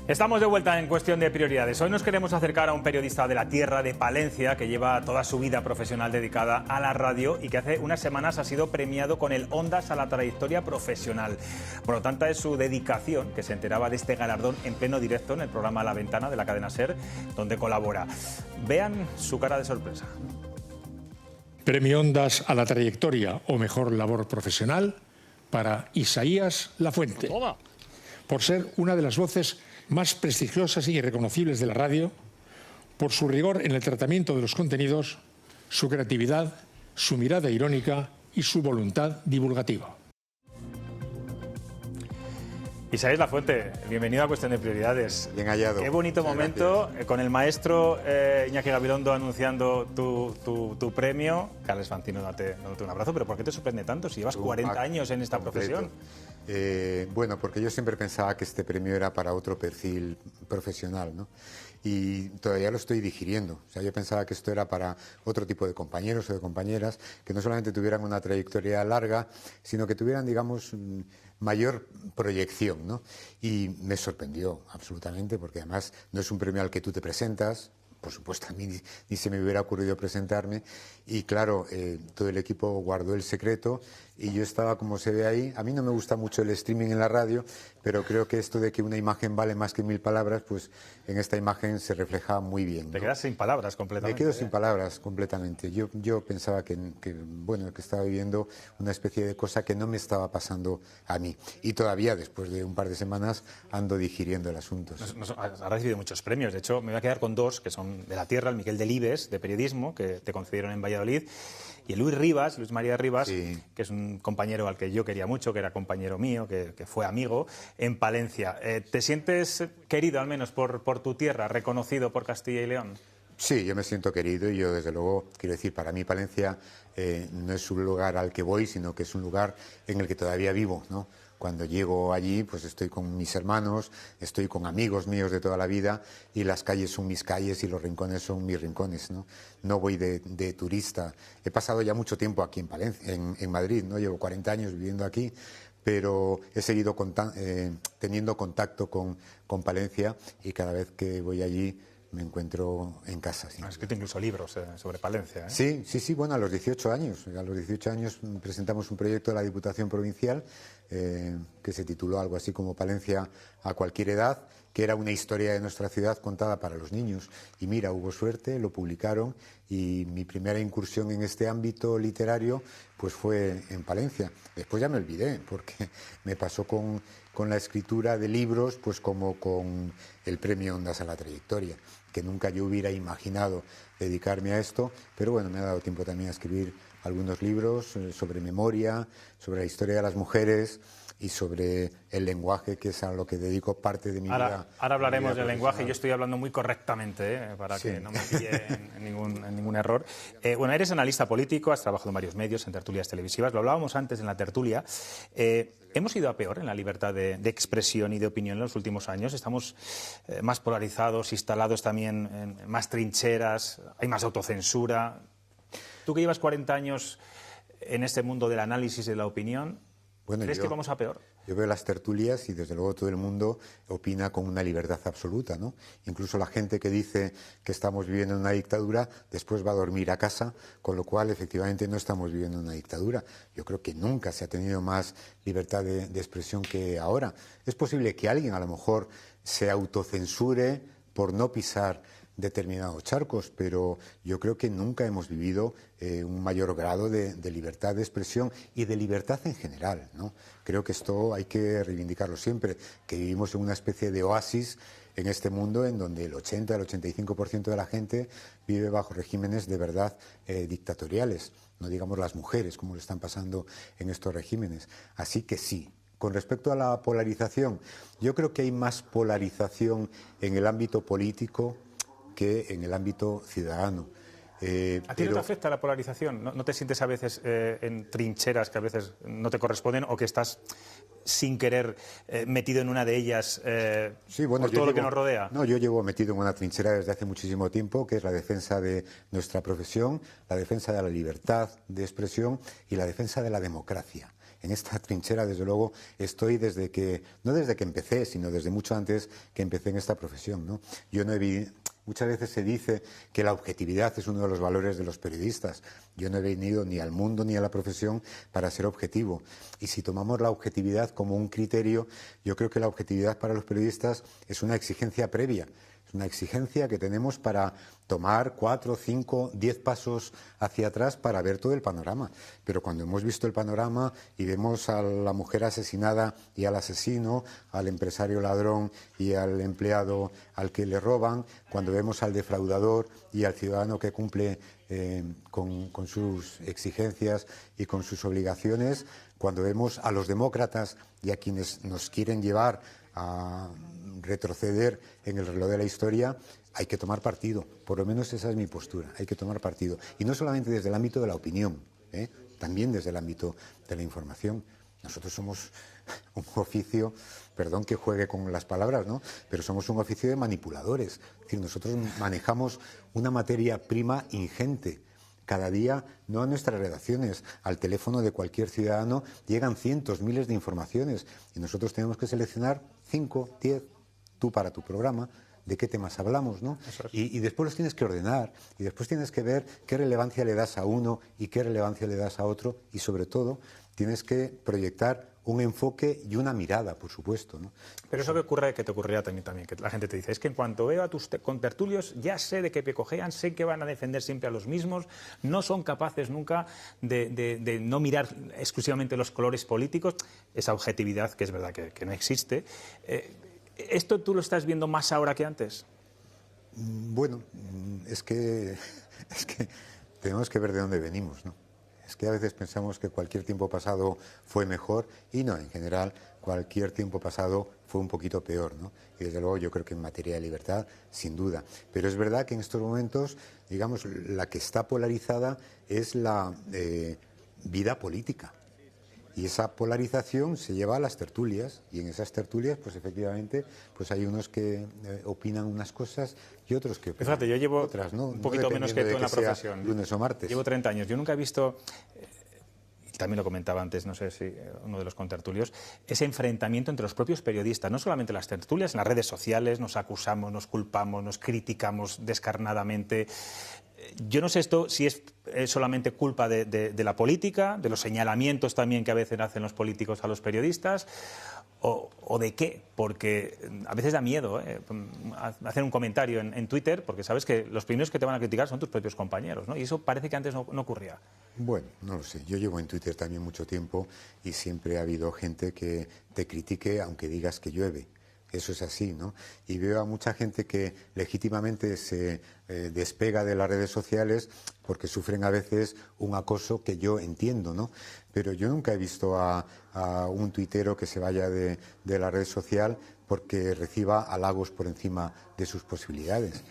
Estamos de vuelta en Cuestión de Prioridades. Hoy nos queremos acercar a un periodista de la tierra de Palencia que lleva toda su vida profesional dedicada a la radio y que hace unas semanas ha sido premiado con el Ondas a la trayectoria profesional. Bueno, tanta es su dedicación que se enteraba de este galardón en pleno directo en el programa La Ventana de la cadena SER, donde colabora. Vean su cara de sorpresa. Premio Ondas a la trayectoria o mejor labor profesional para Isaías Lafuente, por ser una de las voces más prestigiosas y reconocibles de la radio, por su rigor en el tratamiento de los contenidos, su creatividad, su mirada irónica y su voluntad divulgativa. Isaías Lafuente, bienvenido a Cuestión de Prioridades. Bien hallado. Qué bonito momento con el maestro Iñaki Gabilondo anunciando tu premio. Carles Fantino, dándote un abrazo, pero ¿por qué te sorprende tanto si llevas 40 años en esta profesión? Bueno, porque yo siempre pensaba que este premio era para otro perfil profesional, ¿no? Y todavía lo estoy digiriendo. O sea, yo pensaba que esto era para otro tipo de compañeros o de compañeras que no solamente tuvieran una trayectoria larga, sino que tuvieran, digamos, mayor proyección, ¿no? Y me sorprendió absolutamente, porque además no es un premio al que tú te presentas. Por supuesto, a mí ni se me hubiera ocurrido presentarme. Y claro, todo el equipo guardó el secreto y yo estaba, como se ve ahí. A mí no me gusta mucho el streaming en la radio, pero creo que esto de que una imagen vale más que 1000 palabras, pues en esta imagen se refleja muy bien, ¿no? Te quedas sin palabras completamente. Me quedo sin palabras completamente. Yo pensaba que estaba viviendo una especie de cosa que no me estaba pasando a mí. Y todavía, después de un par de semanas, ando digiriendo el asunto. Has recibido muchos premios. De hecho, me voy a quedar con dos que son de la tierra: el Miquel Delibes, de periodismo, que te concedieron en Valladolid, y el Luis María Rivas, sí, que es un compañero al que yo quería mucho, que era compañero mío, que fue amigo, en Palencia. ¿Te sientes querido, al menos, por tu tierra, reconocido por Castilla y León? Sí, yo me siento querido y yo, desde luego, quiero decir, para mí Palencia no es un lugar al que voy, sino que es un lugar en el que todavía vivo, ¿no? Cuando llego allí, pues estoy con mis hermanos, estoy con amigos míos de toda la vida y las calles son mis calles y los rincones son mis rincones, ¿no? No voy de turista. He pasado ya mucho tiempo aquí en Palencia, en Madrid, ¿no? Llevo 40 años viviendo aquí, pero he seguido teniendo contacto con Palencia y cada vez que voy allí me encuentro en casa. Sí. Has escrito incluso libros sobre Palencia, ¿eh? Sí, bueno, a los 18 años. A los 18 años presentamos un proyecto de la Diputación Provincial que se tituló algo así como Palencia a cualquier edad, que era una historia de nuestra ciudad contada para los niños. Y mira, hubo suerte, lo publicaron y mi primera incursión en este ámbito literario pues fue en Palencia. Después ya me olvidé, porque me pasó con la escritura de libros, pues como con el premio Ondas a la trayectoria, que nunca yo hubiera imaginado dedicarme a esto, pero bueno, me ha dado tiempo también a escribir algunos libros sobre memoria, sobre la historia de las mujeres y sobre el lenguaje, que es a lo que dedico parte de mi vida. Ahora hablaremos del lenguaje. Yo estoy hablando muy correctamente, para que no me pille en ningún error. Bueno, eres analista político, has trabajado en varios medios, en tertulias televisivas. Lo hablábamos antes en la tertulia. Hemos ido a peor en la libertad de expresión y de opinión en los últimos años. Estamos más polarizados, instalados también en más trincheras, hay más autocensura. Tú que llevas 40 años en este mundo del análisis y de la opinión, ¿crees que vamos a peor? Yo veo las tertulias y desde luego todo el mundo opina con una libertad absoluta, ¿no? Incluso la gente que dice que estamos viviendo en una dictadura después va a dormir a casa, con lo cual efectivamente no estamos viviendo en una dictadura. Yo creo que nunca se ha tenido más libertad de expresión que ahora. Es posible que alguien a lo mejor se autocensure por no pisar determinados charcos, pero yo creo que nunca hemos vivido un mayor grado de libertad de expresión y de libertad en general, ¿no? Creo que esto hay que reivindicarlo siempre, que vivimos en una especie de oasis en este mundo en donde el 80, el 85% de la gente vive bajo regímenes de verdad dictatoriales, no digamos las mujeres, como lo están pasando en estos regímenes. Así que sí. Con respecto a la polarización, yo creo que hay más polarización en el ámbito político que en el ámbito ciudadano. ¿A ti no te afecta la polarización? ¿No te sientes a veces en trincheras que a veces no te corresponden o que estás sin querer metido en una de ellas por todo lo que nos rodea? No, yo llevo metido en una trinchera desde hace muchísimo tiempo, que es la defensa de nuestra profesión, la defensa de la libertad de expresión y la defensa de la democracia. en esta trinchera, desde luego, estoy no desde que empecé, sino desde mucho antes que empecé en esta profesión, ¿no? Muchas veces se dice que la objetividad es uno de los valores de los periodistas. Yo no he venido ni al mundo ni a la profesión para ser objetivo. Y si tomamos la objetividad como un criterio, yo creo que la objetividad para los periodistas es una exigencia previa. Es una exigencia que tenemos para tomar 4, 5, 10 pasos hacia atrás para ver todo el panorama. Pero cuando hemos visto el panorama y vemos a la mujer asesinada y al asesino, al empresario ladrón y al empleado al que le roban, cuando vemos al defraudador y al ciudadano que cumple con sus exigencias y con sus obligaciones, cuando vemos a los demócratas y a quienes nos quieren llevar a retroceder en el reloj de la historia, hay que tomar partido. Por lo menos esa es mi postura, hay que tomar partido. Y no solamente desde el ámbito de la opinión, también desde el ámbito de la información. Nosotros somos un oficio, perdón que juegue con las palabras, ¿no?, pero somos un oficio de manipuladores. Es decir, nosotros manejamos una materia prima ingente. Cada día, no a nuestras redacciones, al teléfono de cualquier ciudadano llegan cientos, miles de informaciones y nosotros tenemos que seleccionar 5, 10, tú para tu programa, de qué temas hablamos, ¿no? Y después los tienes que ordenar y después tienes que ver qué relevancia le das a uno y qué relevancia le das a otro y sobre todo tienes que proyectar un enfoque y una mirada, por supuesto, ¿no? Pero eso que te ocurrirá también, que la gente te dice, es que en cuanto veo a tus contertulios ya sé de qué pie cojean, sé que van a defender siempre a los mismos, no son capaces nunca de no mirar exclusivamente los colores políticos, esa objetividad que es verdad que no existe. ¿Esto tú lo estás viendo más ahora que antes? Bueno, es que tenemos que ver de dónde venimos, ¿no? Es que a veces pensamos que cualquier tiempo pasado fue mejor y no, en general cualquier tiempo pasado fue un poquito peor, ¿no? Y desde luego yo creo que en materia de libertad, sin duda. Pero es verdad que en estos momentos, digamos, la que está polarizada es la vida política. Y esa polarización se lleva a las tertulias y en esas tertulias, pues efectivamente, pues hay unos que opinan unas cosas y otros que opinan Fíjate, yo llevo otras, ¿no? un poquito menos que tú en la profesión. Lunes o martes. Llevo 30 años. Yo nunca he visto, y también lo comentaba antes, no sé si uno de los contertulios, ese enfrentamiento entre los propios periodistas, no solamente en las tertulias, en las redes sociales nos acusamos, nos culpamos, nos criticamos descarnadamente. Yo no sé esto si es solamente culpa de la política, de los señalamientos también que a veces hacen los políticos a los periodistas, o de qué, porque a veces da miedo hacer un comentario en Twitter, porque sabes que los primeros que te van a criticar son tus propios compañeros, ¿no? Y eso parece que antes no ocurría. Bueno, no lo sé. Yo llevo en Twitter también mucho tiempo y siempre ha habido gente que te critique aunque digas que llueve. Eso es así, ¿no? Y veo a mucha gente que legítimamente se despega de las redes sociales porque sufren a veces un acoso que yo entiendo, ¿no? Pero yo nunca he visto a un tuitero que se vaya de la red social porque reciba halagos por encima de sus posibilidades.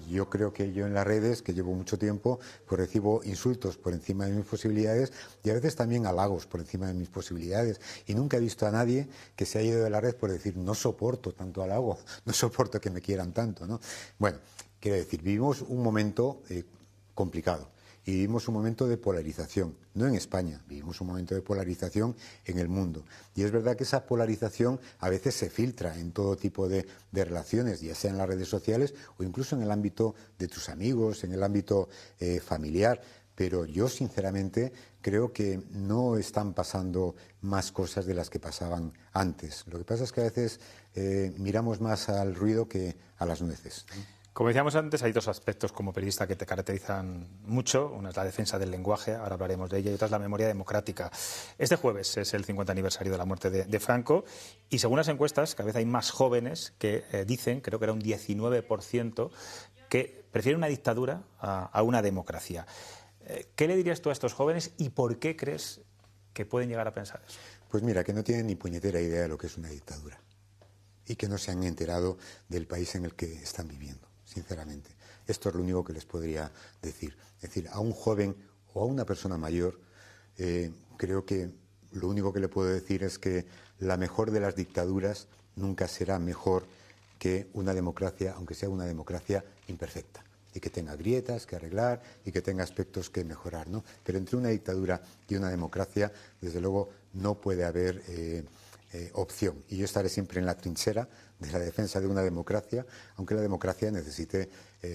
Yo creo que yo en las redes, que llevo mucho tiempo, pues recibo insultos por encima de mis posibilidades y a veces también halagos por encima de mis posibilidades. Y nunca he visto a nadie que se haya ido de la red por decir, no soporto tanto halago, no soporto que me quieran tanto, ¿no? Bueno, quiero decir, vivimos un momento complicado. Y vivimos un momento de polarización, no en España, vivimos un momento de polarización en el mundo. Y es verdad que esa polarización a veces se filtra en todo tipo de relaciones, ya sea en las redes sociales o incluso en el ámbito de tus amigos, en el ámbito familiar. Pero yo, sinceramente, creo que no están pasando más cosas de las que pasaban antes. Lo que pasa es que a veces miramos más al ruido que a las nueces, ¿no? Como decíamos antes, hay dos aspectos como periodista que te caracterizan mucho. Una es la defensa del lenguaje, ahora hablaremos de ella, y otra es la memoria democrática. Este jueves es el 50 aniversario de la muerte de Franco y según las encuestas, cada vez hay más jóvenes que dicen, creo que era un 19%, que prefieren una dictadura a una democracia. ¿Qué le dirías tú a estos jóvenes y por qué crees que pueden llegar a pensar eso? Pues mira, que no tienen ni puñetera idea de lo que es una dictadura y que no se han enterado del país en el que están viviendo. Sinceramente, esto es lo único que les podría decir. Es decir, a un joven o a una persona mayor, creo que lo único que le puedo decir es que la mejor de las dictaduras nunca será mejor que una democracia, aunque sea una democracia imperfecta, y que tenga grietas que arreglar y que tenga aspectos que mejorar, ¿no? Pero entre una dictadura y una democracia, desde luego, no puede haber opción. Y yo estaré siempre en la trinchera de la defensa de una democracia, aunque la democracia necesite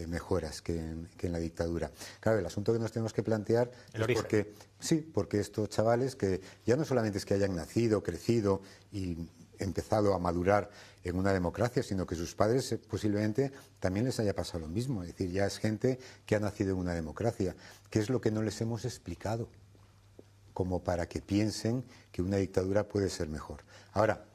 mejoras que en la dictadura. Claro, el asunto que nos tenemos que plantear es porque estos chavales, que ya no solamente es que hayan nacido, crecido y empezado a madurar en una democracia, sino que sus padres posiblemente también les haya pasado lo mismo. Es decir, ya es gente que ha nacido en una democracia. ¿Qué es lo que no les hemos explicado? Como para que piensen que una dictadura puede ser mejor. Ahora,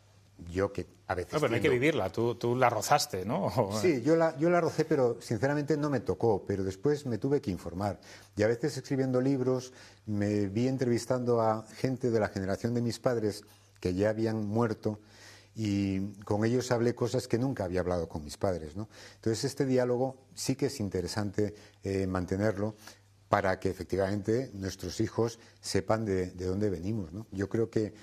yo que a veces... No, pero no hay que vivirla, tú la rozaste, ¿no? Sí, yo la rocé, pero sinceramente no me tocó, pero después me tuve que informar. Y a veces escribiendo libros me vi entrevistando a gente de la generación de mis padres que ya habían muerto, y con ellos hablé cosas que nunca había hablado con mis padres, ¿no? Entonces este diálogo sí que es interesante mantenerlo, para que efectivamente nuestros hijos sepan de dónde venimos, ¿no? Yo creo que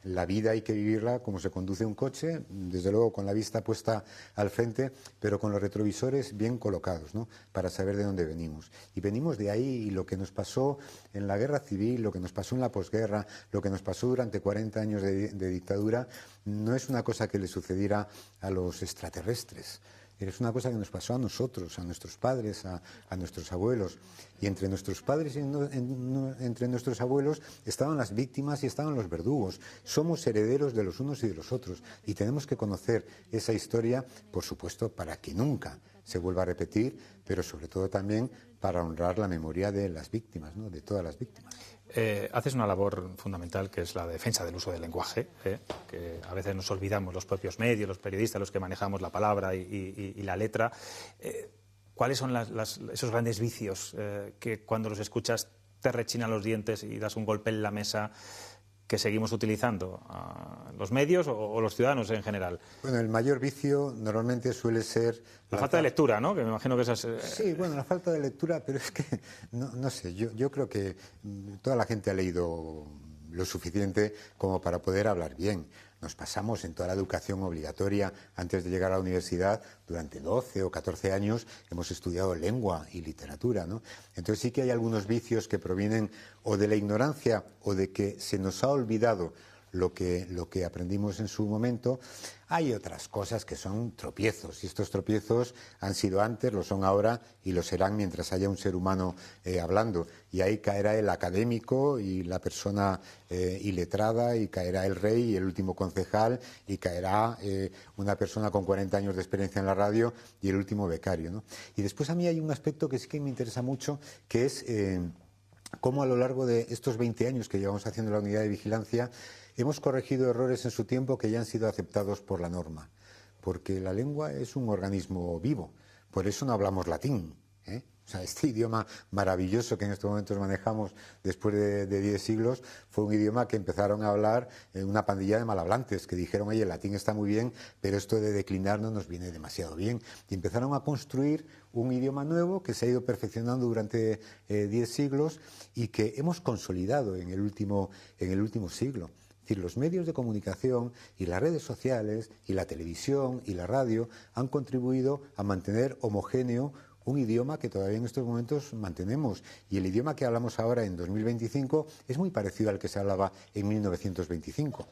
la vida hay que vivirla como se conduce un coche, desde luego con la vista puesta al frente, pero con los retrovisores bien colocados, ¿no? Para saber de dónde venimos. Y venimos de ahí, y lo que nos pasó en la guerra civil, lo que nos pasó en la posguerra, lo que nos pasó durante 40 años de dictadura, no es una cosa que le sucediera a los extraterrestres. Es una cosa que nos pasó a nosotros, a nuestros padres, a nuestros abuelos. Y entre nuestros padres y entre nuestros abuelos estaban las víctimas y estaban los verdugos. Somos herederos de los unos y de los otros. Y tenemos que conocer esa historia, por supuesto, para que nunca se vuelva a repetir, pero sobre todo también para honrar la memoria de las víctimas, ¿no? De todas las víctimas. Haces una labor fundamental, que es la defensa del uso del lenguaje, que a veces nos olvidamos los propios medios, los periodistas, los que manejamos la palabra y la letra. ¿Cuáles son esos grandes vicios que cuando los escuchas te rechinan los dientes y das un golpe en la mesa, que seguimos utilizando los medios o los ciudadanos en general? Bueno, el mayor vicio normalmente suele ser... La falta de lectura, ¿no? Que me imagino que esa es... Sí, bueno, la falta de lectura, pero es que, no sé, yo creo que toda la gente ha leído lo suficiente como para poder hablar bien. Nos pasamos en toda la educación obligatoria, antes de llegar a la universidad, durante 12 o 14 años hemos estudiado lengua y literatura, ¿no? Entonces sí que hay algunos vicios que provienen o de la ignorancia o de que se nos ha olvidado lo que aprendimos en su momento. Hay otras cosas que son tropiezos, y estos tropiezos han sido antes, lo son ahora y lo serán mientras haya un ser humano hablando. Y ahí caerá el académico y la persona iletrada, y caerá el rey y el último concejal, y caerá una persona con 40 años de experiencia en la radio y el último becario, ¿no? Y después a mí hay un aspecto que sí que me interesa mucho, que es cómo a lo largo de estos 20 años que llevamos haciendo la unidad de vigilancia hemos corregido errores en su tiempo que ya han sido aceptados por la norma, porque la lengua es un organismo vivo, por eso no hablamos latín, ¿eh? O sea, este idioma maravilloso que en estos momentos manejamos después de 10 siglos fue un idioma que empezaron a hablar una pandilla de malhablantes que dijeron, oye, el latín está muy bien, pero esto de declinar no nos viene demasiado bien. Y empezaron a construir un idioma nuevo que se ha ido perfeccionando durante 10 siglos y que hemos consolidado en el último siglo. Es decir, los medios de comunicación y las redes sociales y la televisión y la radio han contribuido a mantener homogéneo un idioma que todavía en estos momentos mantenemos. Y el idioma que hablamos ahora en 2025 es muy parecido al que se hablaba en 1925.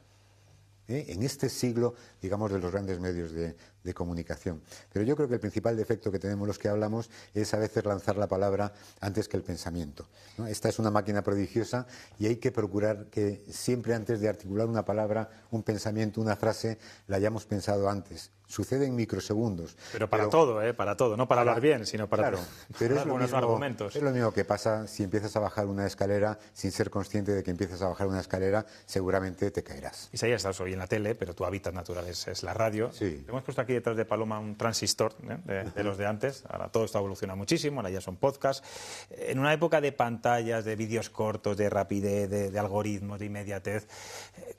En este siglo, digamos, de los grandes medios de comunicación. Pero yo creo que el principal defecto que tenemos los que hablamos es a veces lanzar la palabra antes que el pensamiento, ¿no? Esta es una máquina prodigiosa y hay que procurar que siempre antes de articular una palabra, un pensamiento, una frase, la hayamos pensado antes. Sucede en microsegundos. Pero para todo, no para hablar bien, sino para pero buenos argumentos. Es lo mismo que pasa si empiezas a bajar una escalera sin ser consciente de que empiezas a bajar una escalera, seguramente te caerás. Isaías, estás hoy en la tele, pero tu hábitat natural es la radio. Sí. Hemos puesto aquí detrás de Paloma un transistor de los de antes. Ahora todo esto ha evolucionado muchísimo, ahora ya son podcasts. En una época de pantallas, de vídeos cortos, de rapidez, de algoritmos, de inmediatez,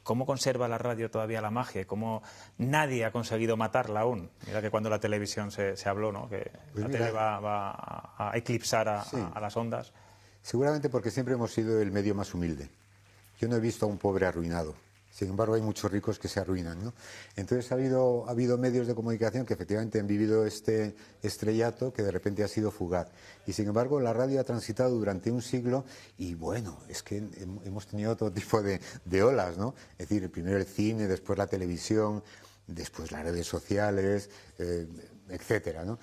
¿cómo conserva la radio todavía la magia? ¿Cómo nadie ha conseguido matarla aún? Mira que cuando la televisión se habló, ¿no? Que pues la tele va a eclipsar a las ondas. Seguramente porque siempre hemos sido el medio más humilde. Yo no he visto a un pobre arruinado. Sin embargo, hay muchos ricos que se arruinan, ¿no? Entonces ha habido medios de comunicación que efectivamente han vivido este estrellato que de repente ha sido fugaz. Y sin embargo, la radio ha transitado durante un siglo y bueno, es que hemos tenido todo tipo de olas, ¿no? Es decir, primero el cine, después la televisión, después las redes sociales, etcétera, ¿no?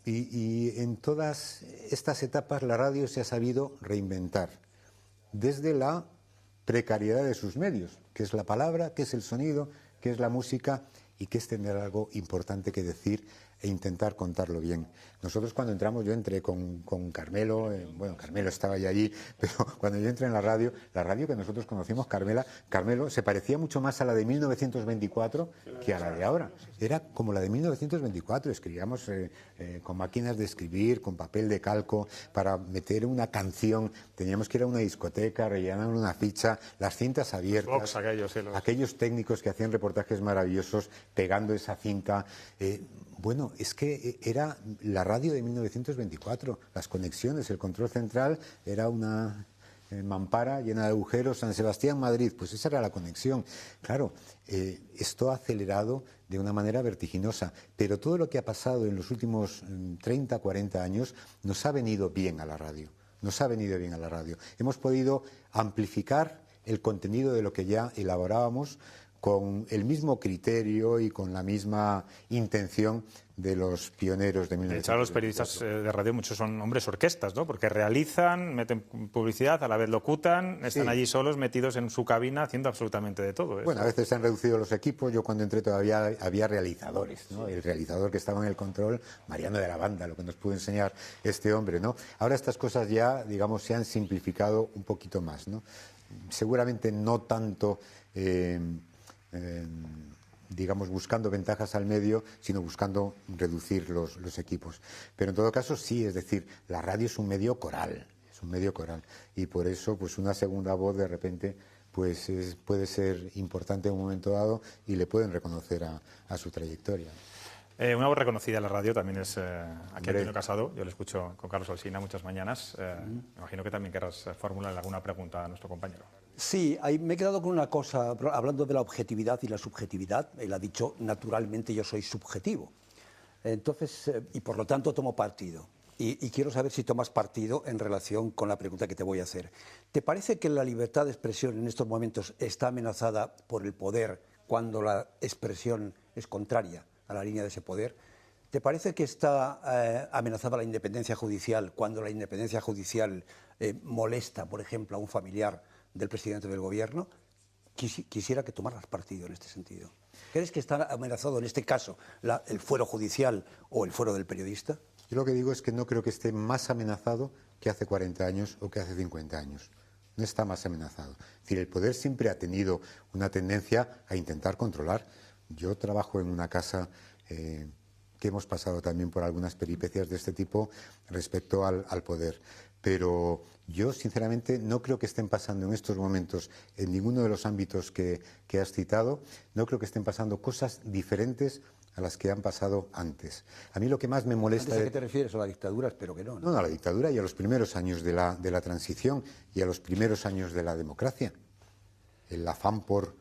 Y en todas estas etapas la radio se ha sabido reinventar desde la precariedad de sus medios, que es la palabra, que es el sonido, que es la música y que es tener algo importante que decir e intentar contarlo bien. Nosotros cuando entramos, yo entré con Carmelo, bueno, Carmelo estaba ya allí, pero cuando yo entré en la radio que nosotros conocimos, Carmelo, se parecía mucho más a la de 1924 que a la de ahora. Era como la de 1924, escribíamos con máquinas de escribir, con papel de calco, para meter una canción, teníamos que ir a una discoteca, rellenar una ficha, las cintas abiertas, aquellos técnicos que hacían reportajes maravillosos pegando esa cinta. Bueno, es que era la radio de 1924, las conexiones, el control central era una mampara llena de agujeros, San Sebastián, Madrid, pues esa era la conexión. Claro, esto ha acelerado de una manera vertiginosa, pero todo lo que ha pasado en los últimos 30, 40 años nos ha venido bien a la radio, Hemos podido amplificar el contenido de lo que ya elaborábamos con el mismo criterio y con la misma intención de los pioneros de 1924. De hecho, los periodistas de radio muchos son hombres orquestas, ¿no? Porque realizan, meten publicidad, a la vez locutan, están allí solos, metidos en su cabina, haciendo absolutamente de todo. Bueno, a veces se han reducido los equipos. Yo cuando entré todavía había realizadores, ¿no? El realizador que estaba en el control, Mariano de la Banda, lo que nos pudo enseñar este hombre, ¿no? Ahora estas cosas ya, digamos, se han simplificado un poquito más, ¿no? Seguramente no tanto digamos, buscando ventajas al medio, sino buscando reducir los equipos. Pero en todo caso sí, es decir, la radio es un medio coral, y por eso pues una segunda voz de repente pues puede ser importante en un momento dado y le pueden reconocer a su trayectoria. Una voz reconocida en la radio también es aquí Antonio Casado. Yo le escucho con Carlos Alsina muchas mañanas. Me imagino que también querrás formular alguna pregunta a nuestro compañero. Sí, me he quedado con una cosa, hablando de la objetividad y la subjetividad. Él ha dicho, naturalmente yo soy subjetivo. Entonces, y por lo tanto tomo partido. Y quiero saber si tomas partido en relación con la pregunta que te voy a hacer. ¿Te parece que la libertad de expresión en estos momentos está amenazada por el poder cuando la expresión es contraria a la línea de ese poder? ¿Te parece que está amenazada la independencia judicial cuando la independencia judicial molesta, por ejemplo, a un familiar del presidente del gobierno? Quisiera que tomaras partido en este sentido. ¿Crees que está amenazado en este caso el fuero judicial o el fuero del periodista? Yo lo que digo es que no creo que esté más amenazado que hace 40 años o que hace 50 años. No está más amenazado. Es decir, el poder siempre ha tenido una tendencia a intentar controlar. Yo trabajo en una casa que hemos pasado también por algunas peripecias de este tipo respecto al poder. Pero yo, sinceramente, no creo que estén pasando en estos momentos, en ninguno de los ámbitos que has citado, no creo que estén pasando cosas diferentes a las que han pasado antes. A mí lo que más me molesta... ¿Antes a qué te refieres? ¿A la dictadura? Espero que no. No, a la dictadura y a los primeros años de la transición y a los primeros años de la democracia. El afán por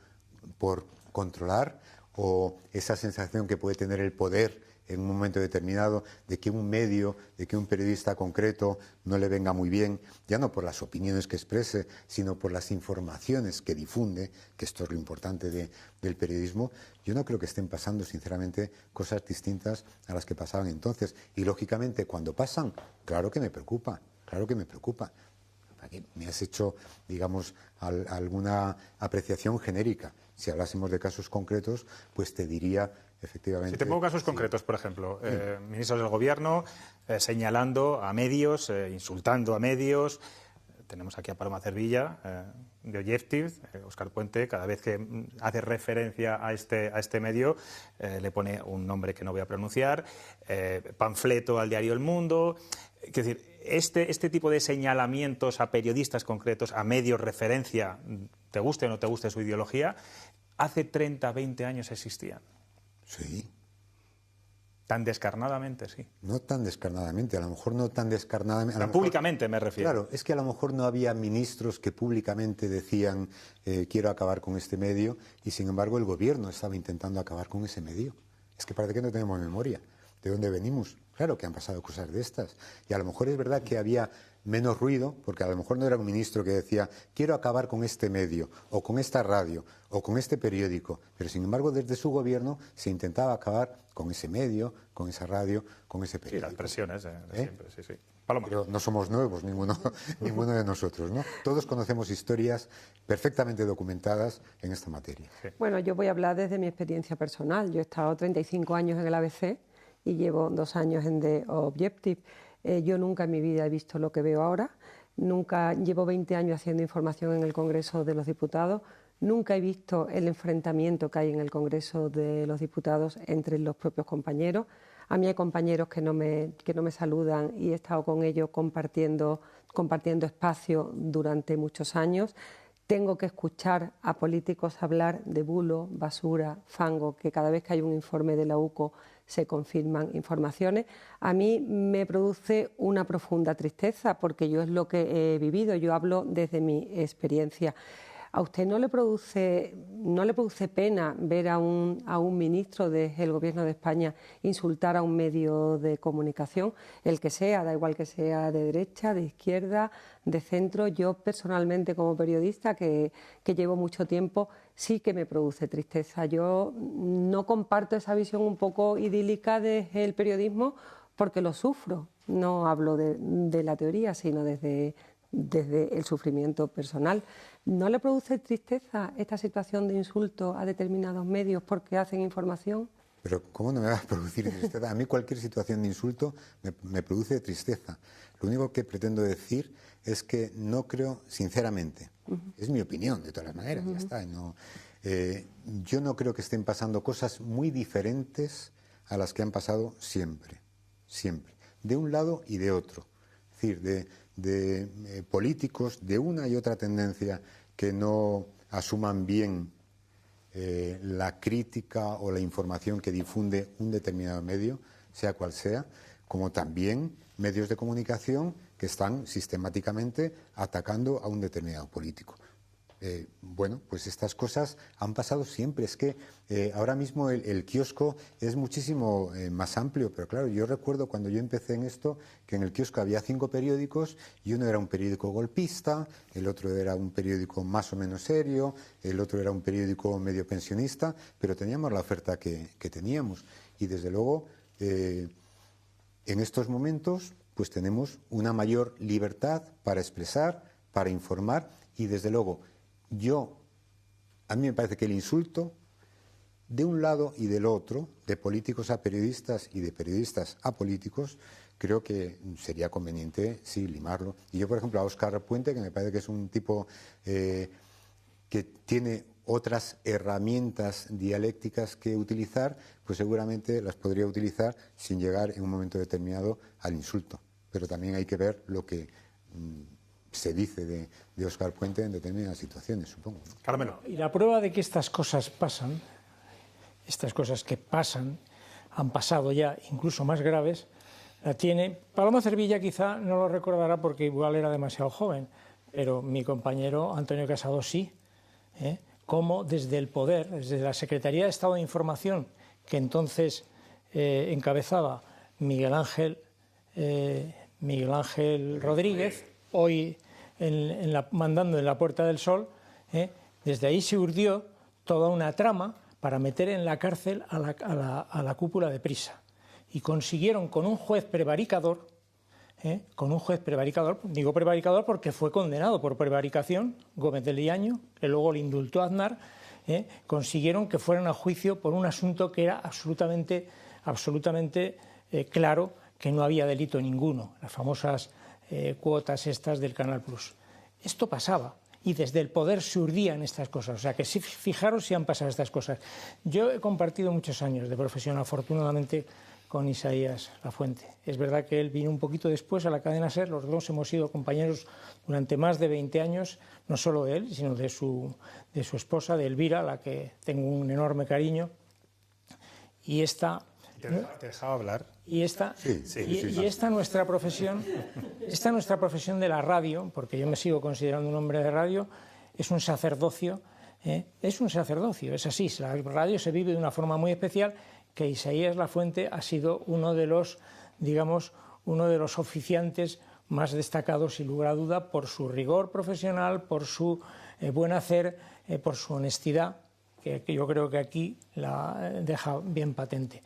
controlar o esa sensación que puede tener el poder en un momento determinado de que un medio, de que un periodista concreto no le venga muy bien, ya no por las opiniones que exprese, sino por las informaciones que difunde, que esto es lo importante del periodismo. Yo no creo que estén pasando, sinceramente, cosas distintas a las que pasaban entonces. Y, lógicamente, cuando pasan, claro que me preocupa, claro que me preocupa. Me has hecho, digamos, alguna apreciación genérica. Si hablásemos de casos concretos, pues te diría, efectivamente... Si te pongo casos concretos, por ejemplo, ministros del Gobierno señalando a medios, insultando a medios. Tenemos aquí a Paloma Cervilla, de Objective, Óscar Puente, cada vez que hace referencia a este medio, le pone un nombre que no voy a pronunciar, panfleto al diario El Mundo. Es decir, este tipo de señalamientos a periodistas concretos, a medios referencia, te guste o no te guste su ideología, hace 30, 20 años existían. Sí. Tan descarnadamente, sí. No tan descarnadamente, a lo mejor no tan descarnadamente. Tan públicamente me refiero. Claro, es que a lo mejor no había ministros que públicamente decían quiero acabar con este medio y sin embargo el gobierno estaba intentando acabar con ese medio. Es que parece que no tenemos memoria de dónde venimos. Claro que han pasado cosas de estas. Y a lo mejor es verdad que había menos ruido, porque a lo mejor no era un ministro que decía quiero acabar con este medio, o con esta radio, o con este periódico. Pero sin embargo desde su gobierno se intentaba acabar con ese medio, con esa radio, con ese periódico. Sí, las presiones de siempre, sí, sí. Paloma. Pero no somos nuevos, ninguno de nosotros, ¿no? Todos conocemos historias perfectamente documentadas en esta materia. Sí. Bueno, yo voy a hablar desde mi experiencia personal. Yo he estado 35 años en el ABC y llevo 2 años en The Objective. Yo nunca en mi vida he visto lo que veo ahora. Nunca llevo 20 años haciendo información en el Congreso de los Diputados. Nunca he visto el enfrentamiento que hay en el Congreso de los Diputados entre los propios compañeros. A mí hay compañeros que no me saludan y he estado con ellos compartiendo espacio durante muchos años. Tengo que escuchar a políticos hablar de bulo, basura, fango, que cada vez que hay un informe de la UCO se confirman informaciones. A mí me produce una profunda tristeza porque yo es lo que he vivido, yo hablo desde mi experiencia. ¿A usted no le produce pena ver a un ministro del Gobierno de España insultar a un medio de comunicación, el que sea, da igual que sea de derecha, de izquierda, de centro? Yo personalmente como periodista, que llevo mucho tiempo, sí que me produce tristeza. Yo no comparto esa visión un poco idílica del periodismo porque lo sufro. No hablo de la teoría, sino desde el sufrimiento personal. ¿No le produce tristeza esta situación de insulto a determinados medios porque hacen información? Pero ¿cómo no me va a producir tristeza? A mí cualquier situación de insulto me produce tristeza. Lo único que pretendo decir es que no creo, sinceramente, es mi opinión de todas las maneras, ya está. Yo no creo que estén pasando cosas muy diferentes a las que han pasado siempre, de un lado y de otro. Es decir, de políticos de una y otra tendencia que no asuman bien la crítica o la información que difunde un determinado medio, sea cual sea, como también medios de comunicación que están sistemáticamente atacando a un determinado político. Bueno, pues estas cosas han pasado siempre. Es que ahora mismo el kiosco es muchísimo más amplio, pero claro, yo recuerdo cuando yo empecé en esto que en el kiosco había 5 periódicos y uno era un periódico golpista, el otro era un periódico más o menos serio, el otro era un periódico medio pensionista, pero teníamos la oferta que teníamos. Y desde luego, en estos momentos, pues tenemos una mayor libertad para expresar, para informar y desde luego, a mí me parece que el insulto, de un lado y del otro, de políticos a periodistas y de periodistas a políticos, creo que sería conveniente, sí, limarlo. Y yo, por ejemplo, a Óscar Puente, que me parece que es un tipo que tiene otras herramientas dialécticas que utilizar, pues seguramente las podría utilizar sin llegar en un momento determinado al insulto. Pero también hay que ver lo que se dice de Óscar Puente en determinadas situaciones, supongo. Carmelo. Y la prueba de que estas cosas pasan, estas cosas que pasan, han pasado ya, incluso más graves, la tiene... Paloma Cervilla quizá no lo recordará porque igual era demasiado joven, pero mi compañero Antonio Casado sí, cómo desde el poder, desde la Secretaría de Estado de Información, que entonces encabezaba Miguel Ángel Rodríguez, hoy mandando en la Puerta del Sol, desde ahí se urdió toda una trama para meter en la cárcel a la cúpula de Prisa. Y consiguieron con un juez prevaricador, digo prevaricador porque fue condenado por prevaricación, Gómez de Liaño, que luego le indultó a Aznar, consiguieron que fueran a juicio por un asunto que era absolutamente claro que no había delito ninguno, las famosas cuotas estas del Canal Plus. Esto pasaba y desde el poder se urdían estas cosas, o sea que sí, fijaros si han pasado estas cosas. Yo he compartido muchos años de profesión, afortunadamente, con Isaías Lafuente. Es verdad que él vino un poquito después a la cadena SER, los dos hemos sido compañeros durante más de 20 años, no solo de él, sino de su esposa, de Elvira, a la que tengo un enorme cariño, y esta ¿Te dejaba hablar? Y esta, esta nuestra profesión de la radio, porque yo me sigo considerando un hombre de radio, es un sacerdocio. Es un sacerdocio, es así. La radio se vive de una forma muy especial, que Isaías Lafuente ha sido uno de los, digamos, uno de los oficiantes más destacados, sin lugar a duda, por su rigor profesional, por su buen hacer, por su honestidad, que yo creo que aquí la deja bien patente.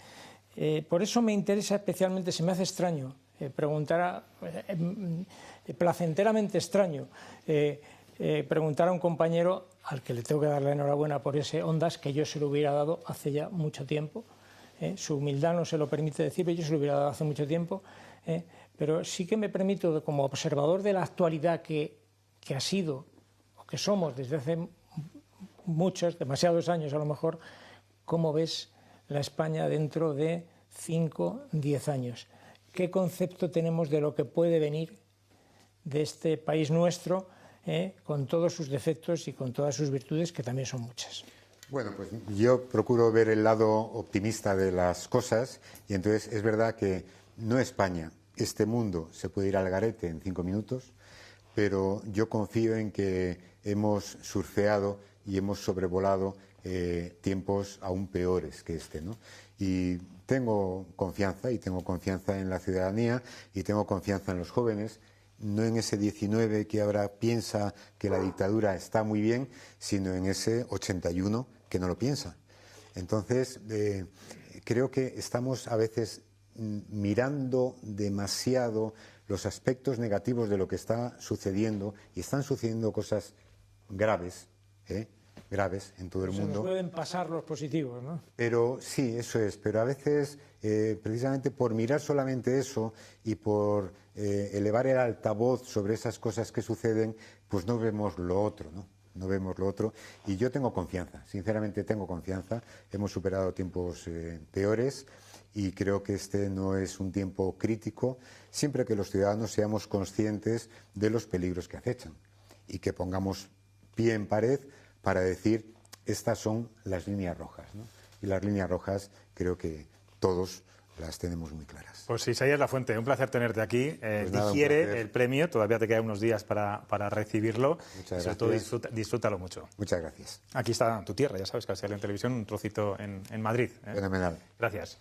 Por eso me interesa especialmente, se me hace extraño placenteramente extraño, preguntar a un compañero al que le tengo que dar la enhorabuena por ese Ondas, que yo se lo hubiera dado hace ya mucho tiempo. Su humildad no se lo permite decir, pero yo se lo hubiera dado hace mucho tiempo. Pero sí que me permito, como observador de la actualidad que ha sido, o que somos desde hace demasiados años a lo mejor, cómo ves la España dentro de 5, 10 años. ¿Qué concepto tenemos de lo que puede venir de este país nuestro, con todos sus defectos y con todas sus virtudes, que también son muchas? Bueno, pues yo procuro ver el lado optimista de las cosas, y entonces es verdad que no España, este mundo se puede ir al garete en 5 minutos, pero yo confío en que hemos surfeado y hemos sobrevolado tiempos aún peores que este, ¿no? Y tengo confianza en la ciudadanía, y tengo confianza en los jóvenes, no en ese 19 que ahora piensa que la dictadura está muy bien, sino en ese 81 que no lo piensa. Entonces, creo que estamos a veces mirando demasiado los aspectos negativos de lo que está sucediendo, y están sucediendo cosas graves, graves en todo el mundo. Nos pueden pasar los positivos, ¿no? Pero sí, eso es. Pero a veces, precisamente por mirar solamente eso y por elevar el altavoz sobre esas cosas que suceden, pues no vemos lo otro, ¿no? No vemos lo otro. Y yo tengo confianza, sinceramente tengo confianza. Hemos superado tiempos peores, y creo que este no es un tiempo crítico, siempre que los ciudadanos seamos conscientes de los peligros que acechan y que pongamos pie en pared para decir, estas son las líneas rojas, ¿no? Y las líneas rojas creo que todos las tenemos muy claras. Pues Isaías Lafuente, un placer tenerte aquí. Pues nada, digiere el premio, todavía te quedan unos días para recibirlo. Muchas gracias. Sobre todo disfrútalo mucho. Muchas gracias. Aquí está tu tierra, ya sabes que al salir en televisión un trocito en Madrid. Fenomenal. Gracias.